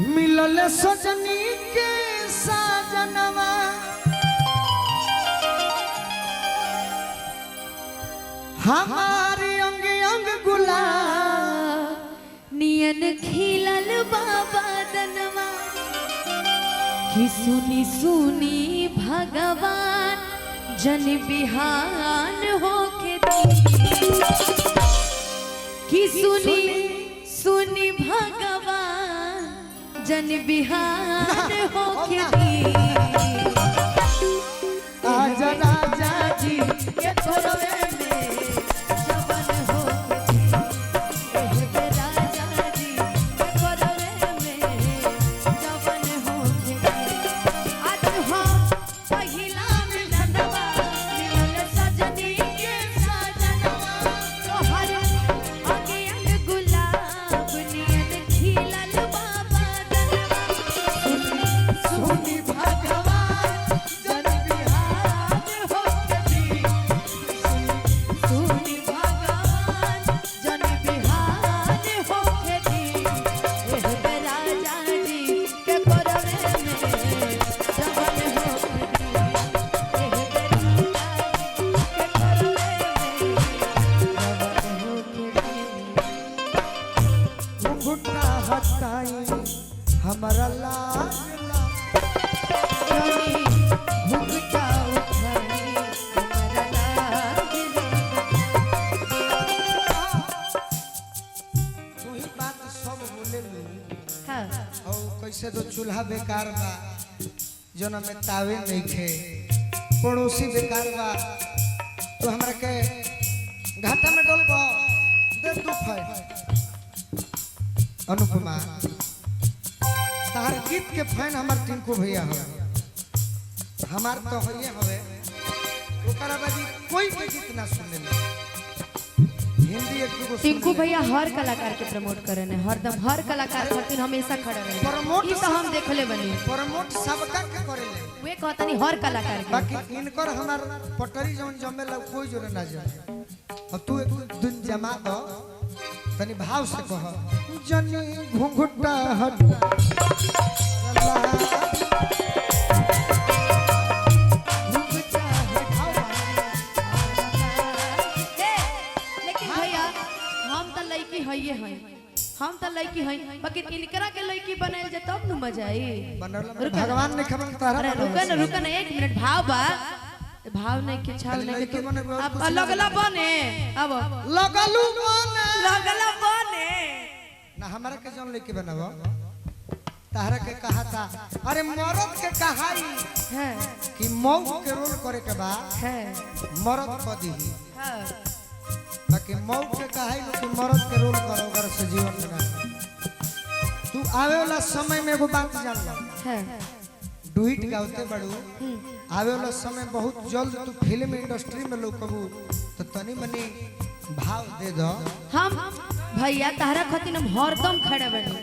मिलल सजनी के साजनवा हमारी अंग अंग गुलाब नियन खिलल बाबा दनवा कि सुनी सुनी भगवान जन बिहान होके कि सुनी सुनी भगवान जन बिहान होके आज राजा जी के छोड़वे में जवन होके राजा जी के छोड़वे में जवन होके आज हम पहिला मिलनवा मिलल सजनी के साजनवा तोहर अंग अंग गुलाब नियन खिलल बाबा दनवा सुनी भगवान जन बिहान होके सुनी भगवान जन बिहान होके एह राजा जी के कोरवे में जवन होके एह राजा जी के कोरवे में घुटा हटाई हमारा लाल जनी घुंघटा उठाई हमरा लाज तू ही बात सब बोले हां और कैसे तो चूल्हा बेकार बा जना में तावे नहीं खे पड़ोसी बेकार बा तो हमरा के घाटा में डलबो दे तू फाय अनुपमा तार गीत के फैन हमार टिंकू भैया हो हमार तो होइए हवे ओकरा बादी कोई के गीत ना सुने हिंदी एक दो टिंकू भैया हर कलाकार के प्रमोट करे ने हरदम हर कलाकार खातिर हमेशा खड़े रहे प्रमोट ई तो हम देखले बनी प्रमोट सबका के करेले वे कहतनी हर कलाकार के बाकी इनकर हमार पटरी जौन जमेला कोई जोरे ना जाए अब तू एक दिन जमा दो तनी भाव से कह जनी घुंघटा हट लेकिन भैया हम तो लड़की हइए हैं हम तो लड़की हैं बाकी इनकरा के लड़की बनाइल जे तब न मजा आई भगवान ने खबर तारा अरे रुका ना 1 मिनट भाव बा भाव नहीं के छाव नहीं लड़की के बने बहुत अब कुछ लगला बने अब लगलू मने लगला बने ना हमरा के जौन लेके बनावो तारा के कहा था अरे मर्द के कहाई है कि मऊ के रोल करे के बा है मर्द क दी हां बाकी मऊ के कहाई कि मर्द के रोल करो अगर से जीवन में ना तू आवे वाला समय में एगो बात जान ला है डुइट गावते बड़ू आवे वाला समय बहुत जल्द तू फिल्म इंडस्ट्री में लोकबू तो तनी मनी भाव दे दो हम भैया तारा खातिर हम हरदम खड़े बनी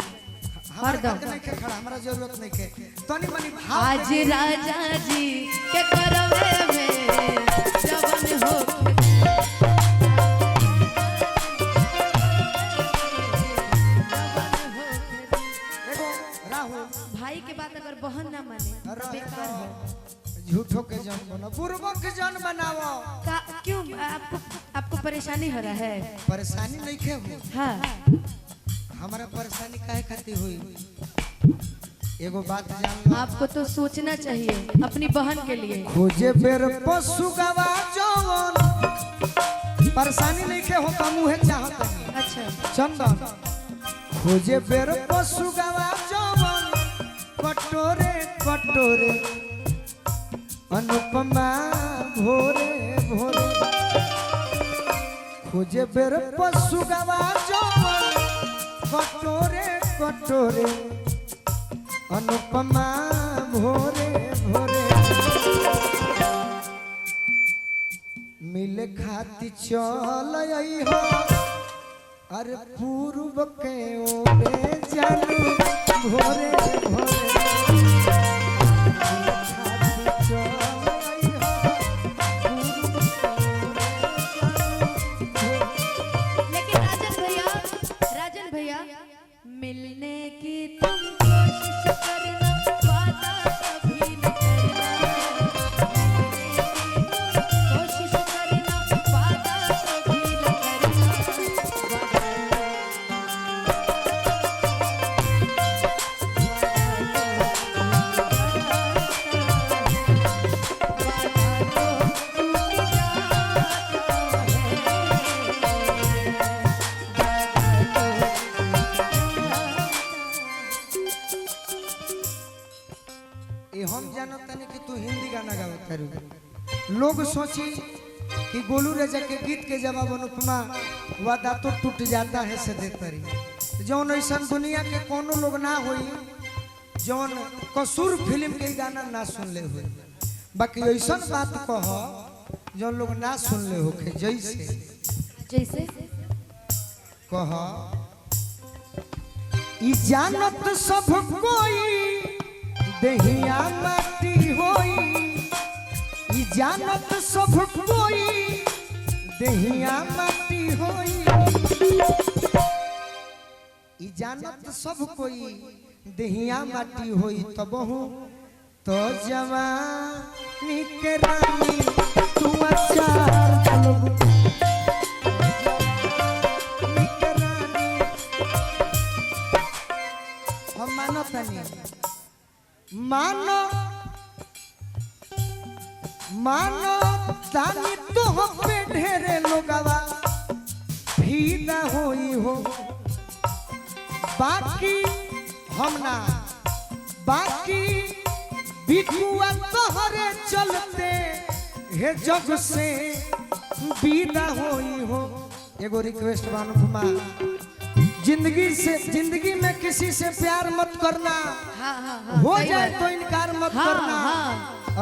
हरदम नहीं के खड़ा हमरा जरूरत नहीं के तनी मनी भाव आज राजा जी के करवे में जवन हो एगो राहुल भाई के बात अगर बहन ना माने तो बेकार है झूठो के जन बनो बुरबो के जन बनाओ क्यों आपको परेशानी हो रहा है परेशानी नहीं के हो हाँ हमारा परेशानी काहे खातिर हुई एगो बात जान लो आपको तो सोचना चाहिए अपनी बहन के लिए खोजे बेर पशु गवा जवन परेशानी नहीं के हो का मुहे चाहत नहीं अच्छा चंदन खोजे बेर पशु गवा जवन कटोरे कटोरे अनुपमा भोरे भोरे खोजे बेर पशु गवा जवन कटोरे कटोरे अनुपमा भोरे भोरे मिले खाती चल आई हो अरे पूर्व के ओरे जानू भोरे भोरे मिले खाती चल आई हो, पूर्व के ओरे जानू भोरे। लेकिन राजन भैया मिलने की तुमको करू लोग सोची कि गोलू राजा के गीत के जवाब अनुपमा वादा तो टूट जाता है से देतरी जौन ऐसा दुनिया के कोनो लोग ना होई जौन कसूर फिल्म के गाना ना सुन ले हुए बाकी ऐसा बात कह जो लोग ना सुन ले होके जैसे कह ई जानत सब कोई देहिया माटी होई ई जानत सब कोई देहिया माटी होई ई जानत सब कोई देहिया माटी होई तबहू तो जवानी के रानी तू अचार चलबू हम मानो तनी मानो मानो तानी तो हम पे ढेरे लोगवा भीदा होई हो बाकी हम ना बाकी बिकुआ तोहरे चलते हे जग से विदा होई हो एगो रिक्वेस्ट अनुपमा जिंदगी में किसी से प्यार मत करना हो जाए तो इनकार मत करना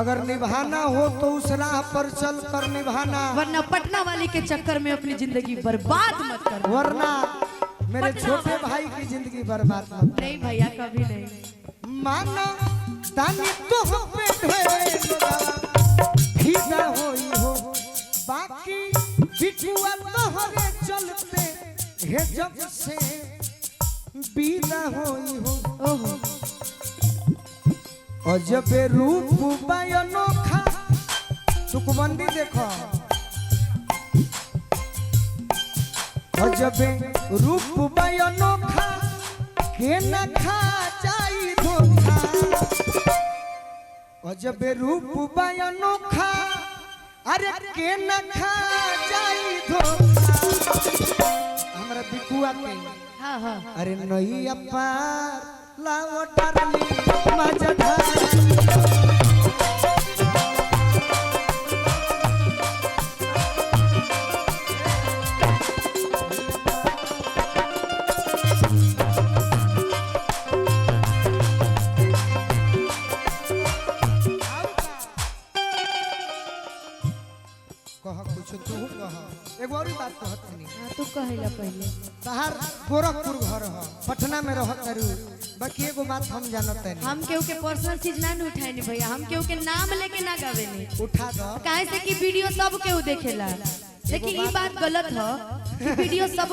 अगर निभाना हो तो उस राह पर चल कर निभाना वरना पटना वाली के चक्कर में अपनी जिंदगी बर्बाद मत कर वरना मेरे छोटे भाई की जिंदगी बर्बाद मत नहीं भैया कभी नहीं माना तानी तो हम पे ढेरे भीगा होई हो बाकी बिटुआ तोहरे चलते हे जग से विदा होई हो ओहो अजबे रूप बयानोखा तुकबंदी देखो अजबे रूप बयानोखा के न खा जाई धोखा अजबे रूप बयानोखा अरे के न खा जाई धोखा हमरा बिकुआ के हाँ हाँ अरे नई अपार लाओ डरली मजधा कह कुछ तू कह एगो और बात कहत नहीं तू कहेला पहले तहार गोरखपुर घर ह पटना में रहत करू बाकी एगो बात हम जानत नहीं हम केहू के पर्सनल चीज ना उठाए नहीं भैया हम केहू के नाम लेके ना गावे नहीं उठा दो काहे से कि वीडियो सब केहू देखेला देखी ई बात गलत ह वीडियो सब